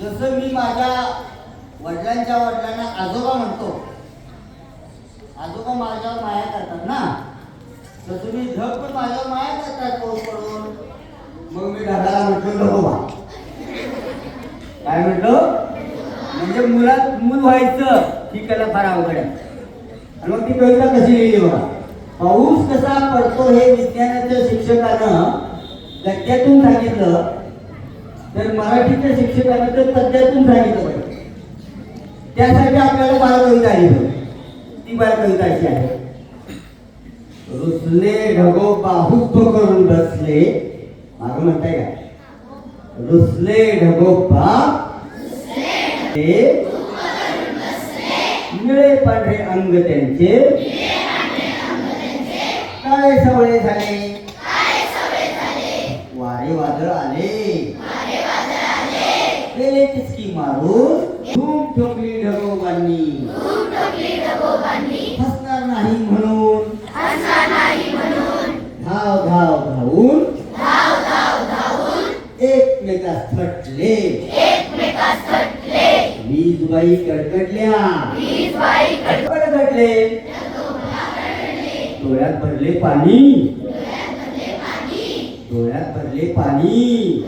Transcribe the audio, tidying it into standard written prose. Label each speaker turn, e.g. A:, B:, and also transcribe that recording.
A: जसं मी माझ्या वडिलांच्या वडिलांना आजोबा म्हणतो, आजोबा माझ्यावर माया करतात ना, तसं मी ढग पण माझ्यावर माया करतात पाऊस पडून. मग मी ढगाला म्हटलं ढगोबा. काय म्हटलं? म्हणजे मुलात मूल व्हायचं ही कला फार अवघड आहे. आणि मग ती कविता कशी लिहिली बघा. पाऊस कसा पडतो हे विज्ञानाच्या शिक्षकानं गद्यातून सांगितलं, तर मराठीच्या शिक्षकानं तर पद्यातून सांगितलं पाहिजे. त्यासाठी आपल्याला बालकविता आली पाहिजे. ती बालकविता अशी आहे. रुसले ढगोबा हुब्ब करून बसले. मागं म्हणताय का? रुसले ढगोबा निळे पांढरे अंग त्यांचे काळे सवळे झाले. वारे वादळ आले, गेले टिचकी मारून धूम ठोकली ढगोबांनी. हसणार नाही म्हणून धाव धाव धावून एकमेकास थटले. वीजबाई कडकडल्या, कडकडले, डोळ्यात भरले पाणी, डोळ्यात भरले पाणी.